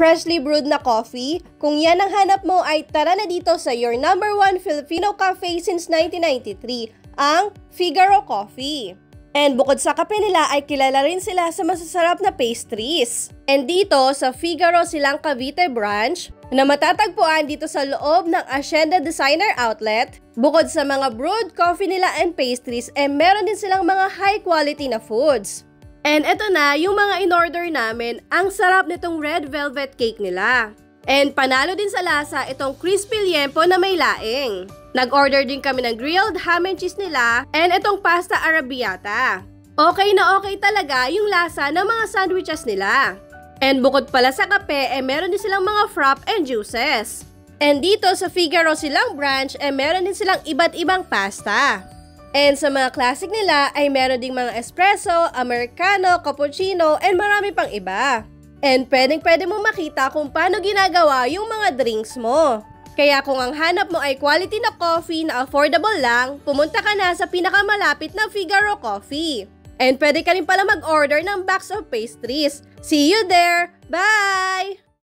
freshly brewed na coffee? Kung yan ang hanap mo ay tara na dito sa your #1 Filipino cafe since 1993, ang Figaro Coffee. And bukod sa kape nila ay kilala rin sila sa masasarap na pastries. And dito sa Figaro silang Cavite branch na matatagpuan dito sa loob ng Hacienda Designer Outlet, bukod sa mga brewed coffee nila and pastries, meron din silang mga high quality na foods. And eto na yung mga in-order namin, ang sarap nitong red velvet cake nila. And panalo din sa lasa itong crispy liempo na may laing. Nag-order din kami ng grilled ham and cheese nila and itong pasta arrabbiata. Okay na okay talaga yung lasa ng mga sandwiches nila. And bukod pala sa kape, meron din silang mga frap and juices. And dito sa Figaro silang branch, meron din silang iba't ibang pasta. And sa mga classic nila ay meron ding mga espresso, americano, cappuccino, and marami pang iba. And pwedeng-pwede mo makita kung paano ginagawa yung mga drinks mo. Kaya kung ang hanap mo ay quality na coffee na affordable lang, pumunta ka na sa pinakamalapit na Figaro Coffee. And pwede ka rin pala mag-order ng box of pastries. See you there! Bye!